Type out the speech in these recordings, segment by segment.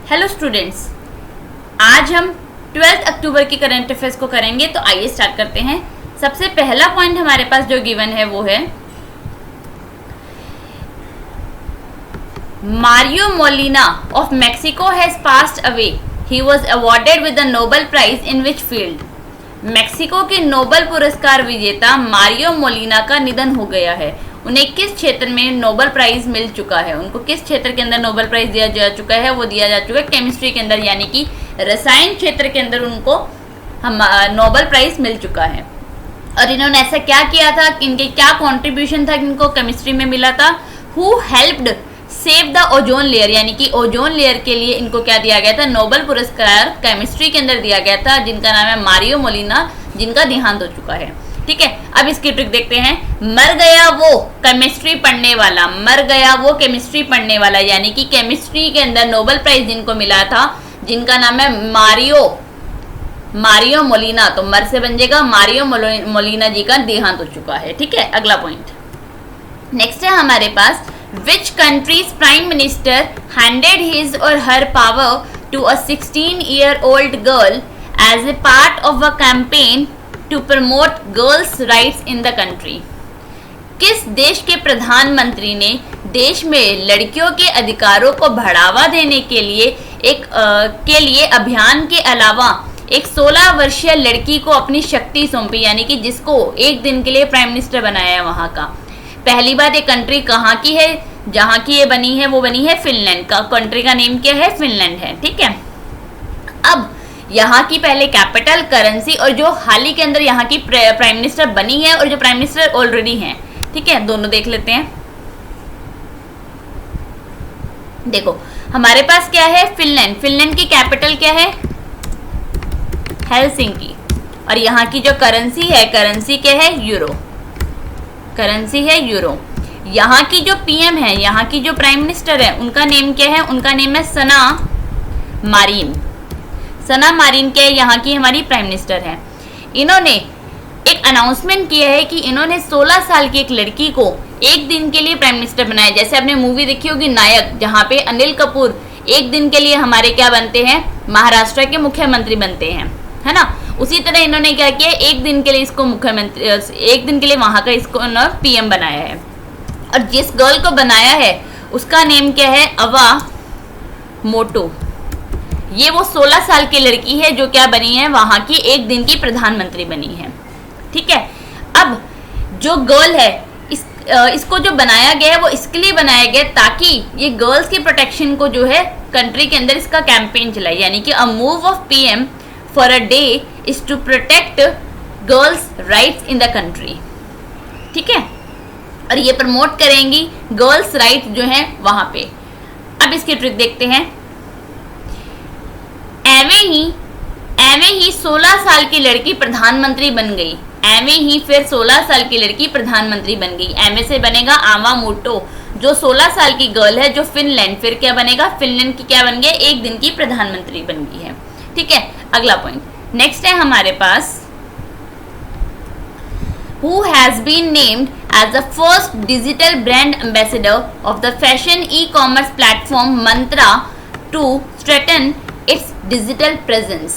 Hello students, आज हम 12 अक्टूबर की करंट अफेयर्स को करेंगे। तो आइए स्टार्ट करते हैं। सबसे पहला पॉइंट हमारे पास जो गिवन है वो है Mario Molina of Mexico has passed away. He was awarded with the Nobel prize in which field. Mexico के नोबेल पुरस्कार विजेता मारियो मोलिना का निधन हो गया है। उन्हें किस क्षेत्र में नोबेल प्राइज मिल चुका है? उनको किस क्षेत्र के अंदर नोबेल प्राइज दिया जा चुका है? वो दिया जा चुका है केमिस्ट्री के अंदर, यानी कि रसायन क्षेत्र के अंदर उनको नोबेल प्राइज मिल चुका है। और इन्होंने ऐसा क्या किया था, इनके क्या कॉन्ट्रीब्यूशन था इनको केमिस्ट्री में मिला था? Who helped save the ozone layer, यानी कि ओजोन लेयर के लिए इनको क्या दिया गया था? नोबेल पुरस्कार केमिस्ट्री के अंदर दिया गया था, जिनका नाम है मारियो मोलिना, जिनका देहांत हो चुका है। ठीक है, अब इसकी ट्रिक देखते हैं। मर गया वो केमिस्ट्री पढ़ने वाला, मर गया वो केमिस्ट्री पढ़ने वाला, यानी कि केमिस्ट्री के अंदर नोबेल प्राइज जिनको मिला था, जिनका नाम है मारियो मोलिना। तो मर से बन जाएगा मारियो मोलिना जी का देहांत हो चुका है। ठीक है, अगला पॉइंट नेक्स्ट है हमारे पास। Which country's prime minister handed his or her power to a 16-year-old girl as a part of a campaign to promote girls' rights in the country? किस देश के प्रधानमंत्री ने देश में लड़कियों के अधिकारों को बढ़ावा देने के लिए अभियान के अलावा एक 16 वर्षीय लड़की को अपनी शक्ति सौंपी, यानी कि जिसको एक दिन के लिए प्राइम मिनिस्टर बनाया है वहां का? पहली बात, ये कंट्री कहाँ की है? जहाँ की ये बनी है वो बनी है फिनलैंड का। कंट्री का नेम क्या है? फिनलैंड है। ठीक है, अब यहाँ की पहले कैपिटल, करेंसी और जो हाल ही के अंदर यहाँ की प्राइम मिनिस्टर बनी है और जो प्राइम मिनिस्टर ऑलरेडी हैं, ठीक है, दोनों देख लेते हैं। देखो हमारे पास क्या है? फिनलैंड। फिनलैंड की कैपिटल क्या है? हेलसिंकी। और यहाँ की जो करेंसी है, करेंसी क्या है? यूरो। करेंसी है यूरो। यहाँ की जो पीएम है, यहाँ की जो प्राइम मिनिस्टर है, उनका नेम क्या है? उनका नेम है सना मारिन। सना मारिन क्या है? यहाँ की हमारी प्राइम मिनिस्टर है। इन्होंने एक अनाउंसमेंट किया है कि इन्होंने 16 साल की एक लड़की को एक दिन के लिए प्राइम मिनिस्टर बनाया। जैसे आपने मूवी देखी होगी नायक, जहाँ पे अनिल कपूर एक दिन के लिए हमारे क्या बनते हैं? महाराष्ट्र के मुख्यमंत्री बनते हैं, है ना। उसी तरह इन्होंने क्या किया? एक दिन के लिए इसको मुख्यमंत्री, एक दिन के लिए वहां का इसको पीएम बनाया है। और जिस गर्ल को बनाया है उसका नेम क्या है? अवा मोटो। ये वो 16 साल की लड़की है जो क्या बनी है? वहां की एक दिन की प्रधानमंत्री बनी है। ठीक है, अब जो गर्ल है इसको जो बनाया गया है वो इसके लिए बनाया गया ताकि ये गर्ल्स की प्रोटेक्शन को जो है कंट्री के अंदर इसका कैंपेन चलाए, यानी कि a move of PM for a day is to protect girls rights in the country. ठीक है, और ये प्रमोट करेंगी गर्ल्स राइट्स जो हैं वहां पे। अब इसकी ट्रिक देखते हैं। एवे ही 16 साल की लड़की प्रधानमंत्री बन गई। एवे ही फिर 16 साल की लड़की प्रधानमंत्री बन गई। एवे से बनेगा आवा मोटो, जो 16 साल की गर्ल है, जो फिनलैंड, फिर क्या बनेगा? फिनलैंड की क्या बन गई? एक दिन की प्रधानमंत्री बन गई है। ठीक है, अगला पॉइंट नेक्स्ट है हमारे पास। Who has been named as the first digital brand ambassador of the fashion e-commerce platform Mantra to strengthen its digital presence?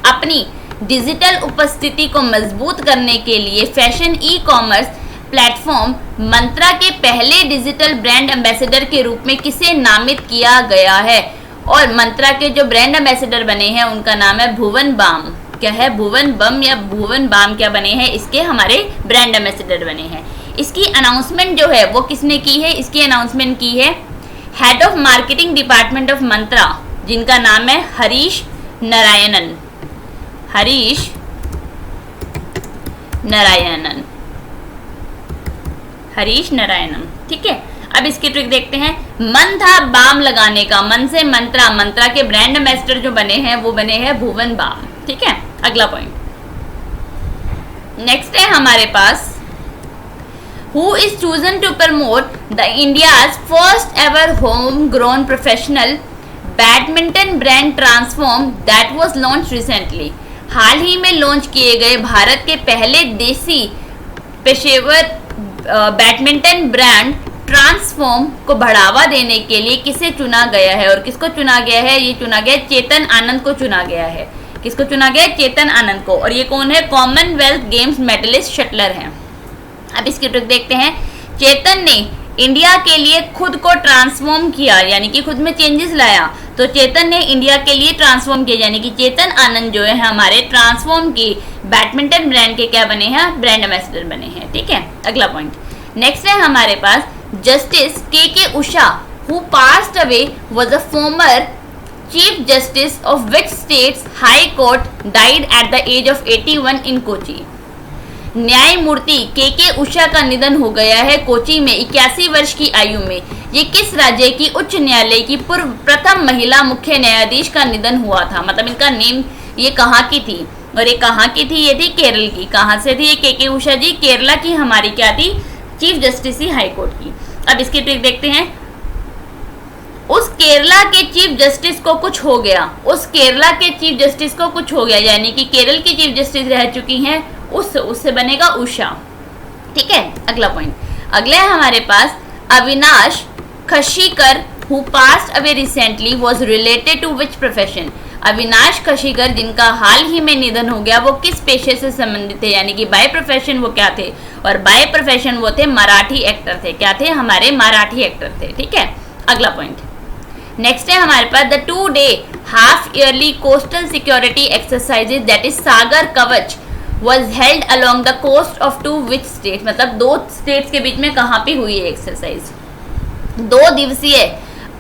अपनी डिजिटल उपस्थिति को मजबूत करने के लिए फैशन ई-कॉमर्स प्लेटफॉर्म मंत्रा के पहले डिजिटल ब्रांड एम्बेसडर के रूप में किसे नामित किया गया है? और मंत्रा के जो ब्रांड एम्बेसडर बने हैं उनका नाम है भुवन बाम। क्या है? भुवन बम या भुवन बाम क्या बने हैं? इसके हमारे ब्रांड एम्बेसडर बने हैं। इसकी अनाउंसमेंट जो है वो किसने की है? इसकी अनाउंसमेंट की है head of marketing department of Myntra, जिनका नाम है हरीश नारायणन। हरीश नारायणन। ठीक है, अब इसकी ट्रिक देखते हैं। मन था बाम लगाने का, मन से मंत्रा, मंत्रा के ब्रांड एम्बेसडर जो बने हैं वो बने हैं भुवन बाम। ठीक है, अगला पॉइंट नेक्स्ट है हमारे पास। Who is chosen to promote the India's first ever home grown professional badminton brand transform that was launch recently? हाल ही में लॉन्च किए गए भारत के पहले देसी पेशेवर बैडमिंटन ब्रांड ट्रांसफॉर्म को बढ़ावा देने के लिए किसे चुना गया है, और किसको चुना गया है? ये चुना गया चेतन आनंद को चुना गया है। किसको चुना गया? चेतन आनंद को। और ये कौन है? कॉमनवेल्थ गेम्स मेडलिस्ट शटलर हैं। अब इसकी ट्रिक देखते हैं। चेतन ने इंडिया के लिए खुद को ट्रांसफॉर्म किया, यानी कि खुद में चेंजेस लाया। तो चेतन ने इंडिया के लिए ट्रांसफॉर्म किया, यानी कि चेतन आनंद जो है हमारे ट्रांसफॉर्म की बैडमिंटन ब्रांड के क्या बने हैं? ब्रांड एम्बेसडर बने हैं। ठीक है, अगला पॉइंट नेक्स्ट है हमारे पास, justice K Usha who passed away was a former chief justice of which states high court died at the age of 81 in Kochi. न्यायमूर्ति के उषा का निधन हो गया है कोची में 81 वर्ष की आयु में। ये किस राज्य की उच्च न्यायालय की पूर्व प्रथम महिला मुख्य न्यायाधीश का निधन हुआ था? मतलब इनका नेम, ये कहाँ की थी? और ये कहाँ की थी? ये थी केरल की। कहाँ से थी ये के उषा जी? केरला की हमारी क्या थी? चीफ जस्टिस ही हाई कोर्ट की। अब इसकी ट्रिक देखते हैं। उस केरला के चीफ जस्टिस को कुछ हो गया, उस केरला के चीफ जस्टिस को कुछ हो गया, यानी कि केरल की चीफ जस्टिस रह चुकी हैं, उससे बनेगा उषा। ठीक है, अगला पॉइंट। अगला है हमारे पास, Avinash Khashikar who passed away recently was related to which profession. Avinash Khashikar जिनका हाल ही में निधन हो गया, वो किस पेशे से संबंधित थे? यानी कि बाय प्रोफेशन वो क्या थे? और बाय प्रोफेशन वो थे मराठी एक्टर थे। क्या थे? हमारे मराठी एक्टर थे। ठीक है, अगला पॉइंट नेक्स्ट है हमारे पास, the 2-day half yearly coastal security exercises that is Sagar Kavach was held along the coast of two which states। मतलब 2 स्टेट्स के बीच में कहाँ पे हुई है एक्सरसाइज? 2 दिवसीय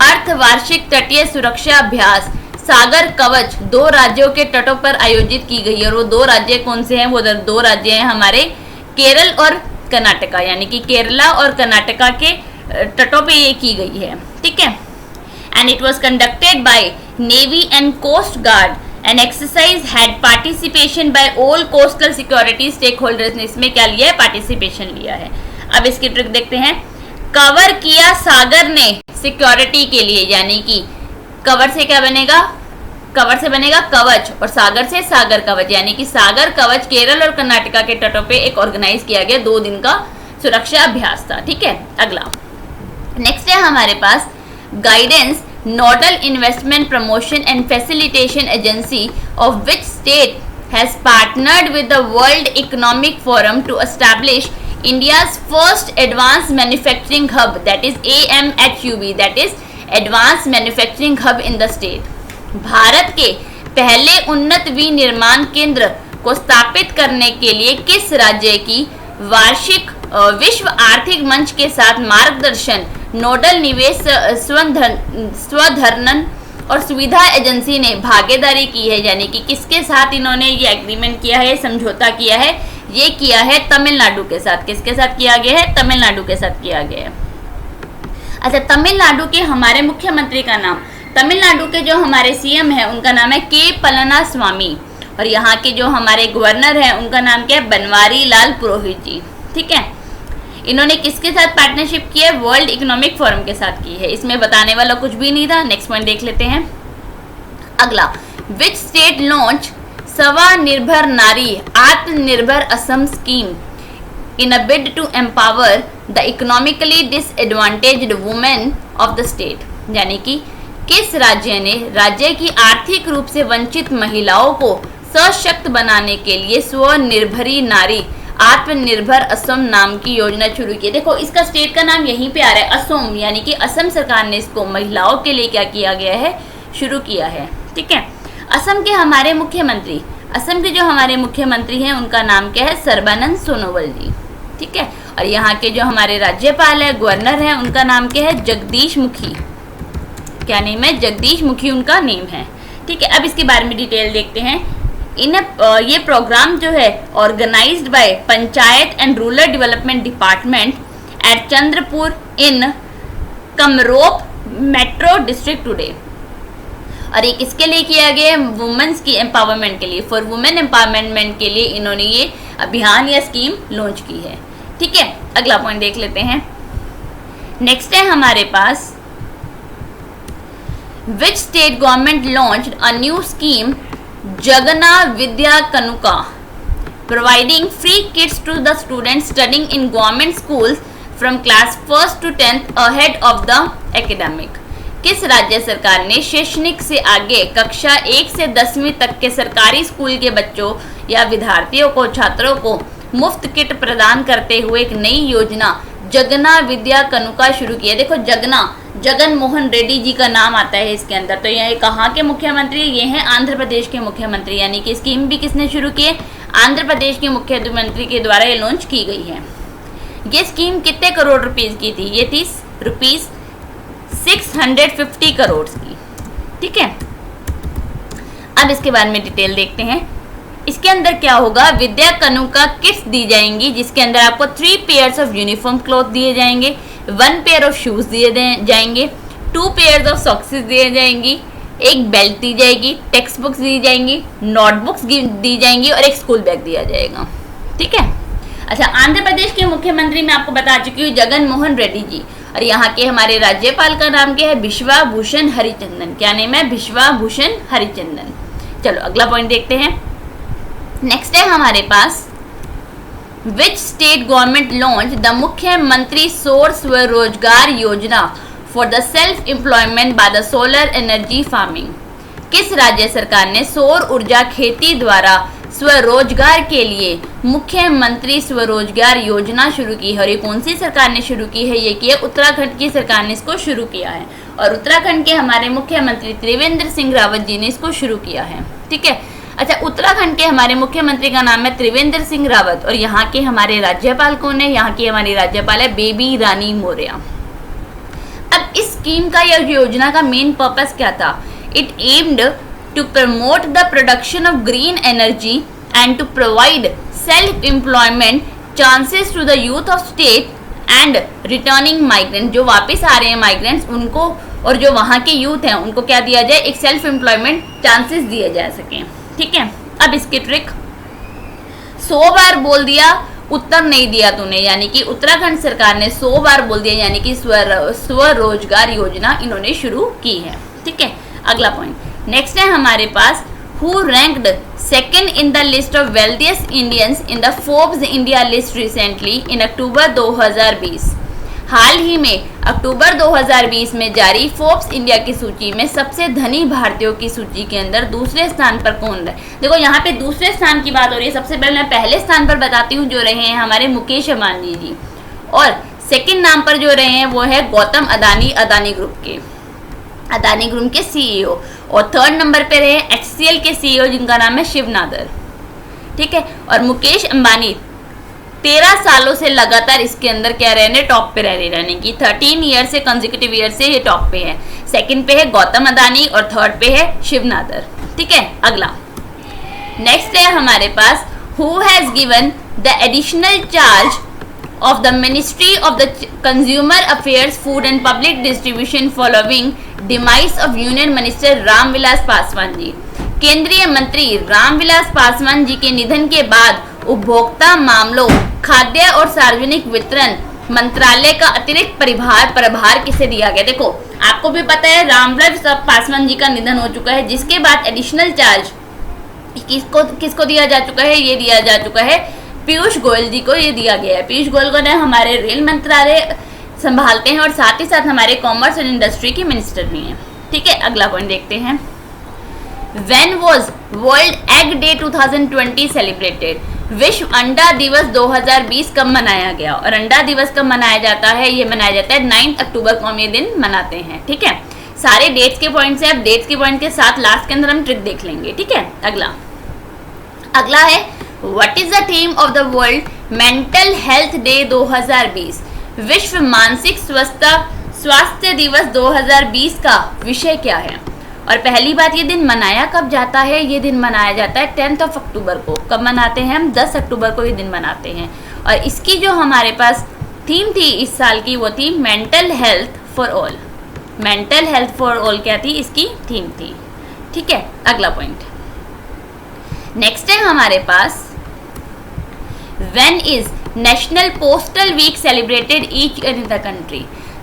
अर्धवार्षिक तटीय सुरक्षा अभ्यास सागर कवच 2 राज्यों के तटों पर आयोजित की गई है। और वो 2 राज्य कौन से हैं? वो 2 राज्य हैं हमारे केरल और कर्नाटका, यानी कि केरला और कर्नाटका के तटों पे ये की गई है। ठीक है, and it was conducted by navy and coast guard. An exercise had participation by all coastal security stakeholders ने इसमें क्या लिया है? पार्टिसिपेशन लिया है। अब इसकी ट्रिक देखते हैं। कवर किया सागर ने सिक्योरिटी के लिए, यानी कि कवर से क्या बनेगा? कवर से बनेगा कवच, और सागर से सागर कवच, यानी कि सागर कवच केरल और कर्नाटका के तटों पे एक ऑर्गेनाइज किया गया 2 दिन का सुरक्षा अभ्यास था। ठीक है, अगला नेक्स्ट है हमारे पास, guidance Nodal Investment Promotion and Facilitation Agency of which state has partnered with the World Economic Forum to establish India's first advanced manufacturing hub, that is AMHUB, that is Advanced Manufacturing Hub in the state। Bharat के पहले उन्नत विनिर्माण केंद्र को स्थापित करने के लिए किस राज्य की वार्षिक विश्व आर्थिक मंच के साथ मार्गदर्शन नोडल निवेश स्वधर्नन और सुविधा एजेंसी ने भागीदारी की है? यानी कि किसके साथ इन्होंने ये एग्रीमेंट किया है, समझौता किया है? ये किया है तमिलनाडु के साथ। किसके साथ किया गया है? तमिलनाडु के साथ किया गया है। अच्छा, तमिलनाडु के हमारे मुख्यमंत्री का नाम, तमिलनाडु के जो हमारे सीएम है उनका नाम है के पलनास्वामी, और यहाँ के जो हमारे गवर्नर हैं उनका नाम क्या है? बनवारी लाल पुरोहित जी। ठीक है, इन्होंने किसके साथ पार्टनरशिप की है? वर्ल्ड इकोनॉमिक फोरम के साथ की है। इसमें बताने वाला कुछ भी नहीं था। नेक्स्ट पॉइंट देख लेते हैं। अगला, which state launch Swanirbhar Nari Atmanirbhar Assam scheme in a bid to empower the economically disadvantaged women of the state. यानी कि किस राज्य ने राज्य की आर्थिक रूप से वंचित महिलाओं को सशक्त बनाने के लिए स्वनिर्भरी नारी आत्मनिर्भर असम नाम की योजना शुरू की? देखो, इसका स्टेट का नाम यहीं पे आ रहा है, असम, यानी कि असम सरकार ने इसको महिलाओं के लिए क्या किया गया है? शुरू किया है। ठीक है, असम के हमारे मुख्यमंत्री, असम के जो हमारे मुख्यमंत्री हैं उनका नाम क्या है? सर्बानंद सोनोवाल जी। ठीक है, और यहाँ के जो हमारे राज्यपाल है, गवर्नर है, उनका नाम क्या है? जगदीश मुखी। क्या नेम है? जगदीश मुखी उनका नेम है। ठीक है, अब इसके बारे में डिटेल देखते हैं। ये प्रोग्राम जो है organised by panchayat and rural development department at Chandrapur in Kamrup metro district today. और ये किसके लिए किया गया है? वुमेन्स की एम्पावरमेंट के लिए, फॉर वुमेन एम्पावरमेंट के लिए इन्होंने ये अभियान या स्कीम लॉन्च की है। ठीक है, अगला पॉइंट देख लेते हैं। नेक्स्ट है हमारे पास, which state government launched a new scheme Jagananna Vidya Kanuka, providing free kits to the students studying in government schools from class 1st to 10th ahead of the academic. किस राज्य सरकार ने शैक्षणिक से आगे कक्षा 1 से 10वीं तक के सरकारी स्कूल के बच्चों या विद्यार्थियों को, छात्रों को मुफ्त किट प्रदान करते हुए एक नई योजना जगना विद्या कनुका शुरू की है? देखो जगना, जगन मोहन रेड्डी जी का नाम आता है इसके अंदर। तो ये कहाँ के मुख्यमंत्री? ये हैं आंध्र प्रदेश के मुख्यमंत्री, यानी कि स्कीम भी किसने शुरू की है? आंध्र प्रदेश के मुख्यमंत्री के द्वारा ये लॉन्च की गई है। ये स्कीम कितने करोड़ रुपीस की थी? ये थी रुपीस 650 करोड़ की। ठीक है, अब इसके बारे में डिटेल देखते हैं। इसके अंदर क्या होगा? विद्या कनुका किट्स दी जाएंगी, जिसके अंदर आपको 3 पेयर्स ऑफ यूनिफॉर्म क्लॉथ दिए जाएंगे, 1 पेयर ऑफ शूज दिए जाएंगे, 2 पेयर्स ऑफ सॉक्सेस दिए जाएंगी, एक बेल्ट दी जाएगी, टेक्स्ट बुक्स दी जाएंगी, नोटबुक्स दी जाएंगी और एक स्कूल बैग दिया जाएगा। ठीक है, अच्छा, आंध्र प्रदेश के मुख्यमंत्री मैं आपको बता चुकी हूँ जगन मोहन रेड्डी जी, और यहाँ के हमारे राज्यपाल का नाम क्या है? बिश्वा भूषण हरिचंदन। क्या नेम है? बिश्वा भूषण हरिचंदन। चलो अगला पॉइंट देखते हैं। नेक्स्ट है हमारे पास, which state government launch the Mukhyamantri Saur Swarozgar Yojana for the self employment by the solar energy farming? किस राज्य सरकार ने सौर ऊर्जा खेती द्वारा स्वरोजगार के लिए मुख्यमंत्री स्वरोजगार योजना शुरू की है? और ये कौन सी सरकार ने शुरू की है? ये की है उत्तराखंड की सरकार ने इसको शुरू किया है, और उत्तराखंड के हमारे मुख्यमंत्री त्रिवेंद्र सिंह रावत जी ने इसको शुरू किया है। ठीक है, अच्छा, उत्तराखंड के हमारे मुख्यमंत्री का नाम है त्रिवेंद्र सिंह रावत, और यहाँ के हमारे राज्यपाल कौन है? यहाँ की हमारी राज्यपाल है बेबी रानी मौर्य। अब इस स्कीम का या योजना का मेन पर्पस क्या था? It aimed to promote the production of green energy and to provide self-employment chances to the youth of state and returning migrants। जो वापस आ रहे हैं माइग्रेंट्स, उनको और जो वहाँ के यूथ हैं उनको क्या दिया जाए? एक सेल्फ एम्प्लॉयमेंट चांसेस दिए जा सकें। ठीक है, अब इसकी ट्रिक, 100 बार बोल दिया उत्तर नहीं दिया तूने, यानी कि उत्तराखंड सरकार ने 100 बार बोल दिया, यानी कि स्वरोजगार योजना इन्होंने शुरू की है। ठीक है, अगला पॉइंट नेक्स्ट है हमारे पास, who ranked second in the list of wealthiest Indians in the Forbes India list recently in October 2020? हाल ही में अक्टूबर 2020 में जारी फोर्ब्स इंडिया की सूची में सबसे धनी भारतीयों की सूची के अंदर दूसरे स्थान पर कौन है? देखो यहाँ पे दूसरे स्थान की बात हो रही है। सबसे पहले मैं पहले स्थान पर बताती हूँ, जो रहे हैं हमारे मुकेश अंबानी जी, और सेकंड नाम पर जो रहे हैं वो है गौतम अदानी, अदानी ग्रुप के, अदानी ग्रुप के सीईओ, और थर्ड नंबर पे रहे HCL के सीईओ जिनका नाम है शिव नादर। ठीक है, और मुकेश अंबानी 13 सालों से लगातार इसके अंदर क्या रहे हैं? टॉप पे रह रहे, यानी कि 13 ईयर से कंसेक्यूटिव ईयर से ये टॉप पे है। सेकंड पे है गौतम अदानी और थर्ड पे है शिव नादर। ठीक है, अगला नेक्स्ट है हमारे पास, who has given the additional charge of the Ministry of the Consumer Affairs, Food and Public Distribution following demise of Union Minister Ramvilas Paswan ji? केंद्रीय मंत्री रामविलास पासवान जी के निधन के बाद उपभोक्ता मामलों, खाद्य और सार्वजनिक वितरण मंत्रालय का अतिरिक्त प्रभार किसे दिया गया? देखो आपको भी पता है रामविलास पासवान जी का निधन हो चुका है, जिसके बाद एडिशनल चार्ज किसको दिया जा चुका है? ये दिया जा चुका है पीयूष गोयल जी को, ये दिया गया है। पीयूष गोयल को ने हमारे रेल मंत्रालय संभालते हैं और साथ ही साथ हमारे कॉमर्स और इंडस्ट्री के मिनिस्टर भी हैं। ठीक है, अगला पॉइंट देखते हैं, when was world egg day 2020 celebrated? विश्व अंडा दिवस 2020 कब मनाया गया? और अंडा दिवस कब मनाया जाता है? ये मनाया जाता है 9 अक्टूबर को, हम ये दिन मनाते हैं। ठीक है, सारे डेट्स के पॉइंट्स हैं, अब डेट्स के पॉइंट के साथ लास्ट के अंदर हम ट्रिक देख लेंगे। ठीक है, अगला है, What is the theme of the World Mental Health Day 2020? विश्व मानसिक स्वास्थ्य दिवस 2020 का विषय क्या है? और पहली बात, ये दिन मनाया कब जाता है? ये दिन मनाया जाता है 10 अक्टूबर को। कब मनाते हैं हम? 10 अक्टूबर को ये दिन मनाते हैं। और इसकी जो हमारे पास थीम थी इस साल की, वो थी mental health for all. Mental health for all क्या थी? इसकी थीम थी। ठीक है, अगला पॉइंट नेक्स्ट है हमारे पास, When is National Postal Week celebrated each year in the country?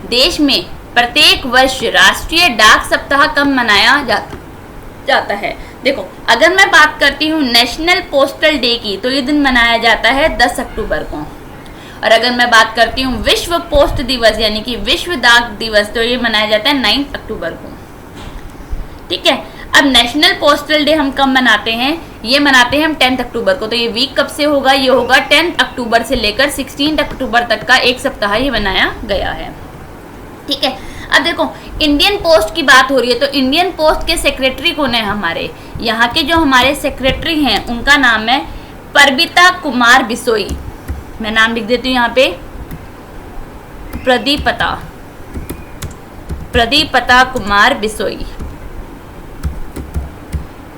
देश में प्रत्येक वर्ष राष्ट्रीय डाक सप्ताह कब मनाया जाता है? देखो अगर मैं बात करती हूँ नेशनल पोस्टल डे की, तो ये दिन मनाया जाता है 10 अक्टूबर को। और अगर मैं बात करती हूँ विश्व पोस्ट दिवस यानी कि विश्व डाक दिवस, तो ये मनाया जाता है 9 अक्टूबर को। ठीक है, अब नेशनल पोस्टल डे हम कब मनाते हैं? ये मनाते हैं हम 10 अक्टूबर को। तो ये वीक कब से होगा? ये होगा 10 अक्टूबर से लेकर 16 अक्टूबर तक का एक सप्ताह ये बनाया गया है। ठीक है, अब देखो इंडियन पोस्ट की बात हो रही है, तो इंडियन पोस्ट के सेक्रेटरी कौन है? हमारे यहाँ के जो हमारे सेक्रेटरी हैं उनका नाम है परबिता कुमार बिसोई। मैं नाम लिख देती हूँ यहाँ पे, प्रदीपता कुमार बिसोई।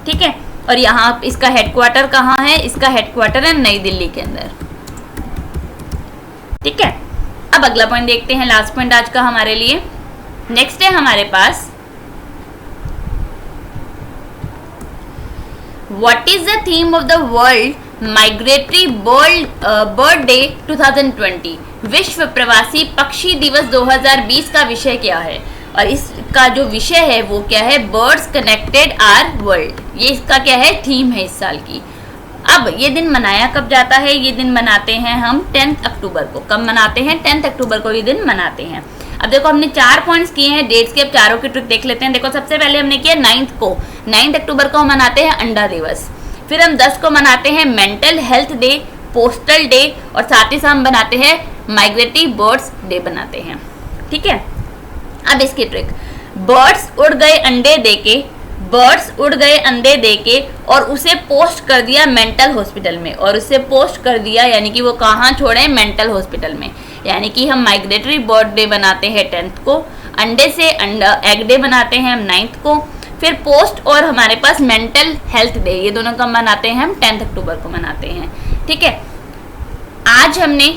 ठीक है, और यहाँ इसका हेडक्वार्टर कहाँ है? इसका हेडक्वार्टर है नई दिल्ली के अंदर। ठीक है, अब अगला पॉइंट देखते हैं, लास्ट पॉइंट आज का हमारे लिए। नेक्स्ट है हमारे पास, what is the theme of the world migratory bird day 2020? विश्व प्रवासी पक्षी दिवस 2020 का विषय क्या है? और इसका जो विषय है वो क्या है? Birds connected our world. ये इसका क्या है? थीम है इस साल की। अब ये दिन मनाया कब जाता है? ये दिन मनाते हैं हम 10 अक्टूबर को। कब मनाते हैं? 10 अक्टूबर को ये दिन मनाते हैं। अब देखो हमने 4 पॉइंट्स किए हैं डेट्स के, अब चारों की ट्रिक देख लेते हैं। देखो सबसे पहले हमने किया 9 अक्टूबर को हम मनाते हैं अंडा दिवस। फिर हम 10 को मनाते हैं mental health day, postal day, और साथ ही साथ हम बनाते हैं माइग्रेटरी बर्ड्स डे बनाते हैं। ठीक है, अब इसकी ट्रिक, बर्ड्स उड़ गए अंडे देके और उसे पोस्ट कर दिया मेंटल हॉस्पिटल में, और उसे पोस्ट कर दिया यानी कि वो कहाँ छोड़े? मेंटल हॉस्पिटल में। यानी कि हम माइग्रेटरी बर्ड डे बनाते हैं 10th को, अंडे से एग डे बनाते हैं हम 9th को, फिर पोस्ट और हमारे पास मेंटल हेल्थ डे, ये दोनों कब मनाते हैं? हम 10th अक्टूबर को मनाते हैं। ठीक है, आज हमने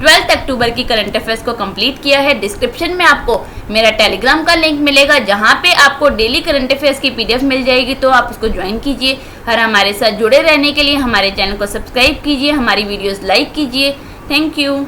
12 अक्टूबर की करंट अफेयर्स को कंप्लीट किया है। डिस्क्रिप्शन में आपको मेरा टेलीग्राम का लिंक मिलेगा, जहां पे आपको डेली करंट अफेयर्स की PDF मिल जाएगी, तो आप उसको ज्वाइन कीजिए। और हमारे साथ जुड़े रहने के लिए हमारे चैनल को सब्सक्राइब कीजिए, हमारी वीडियोस लाइक कीजिए। Thank you.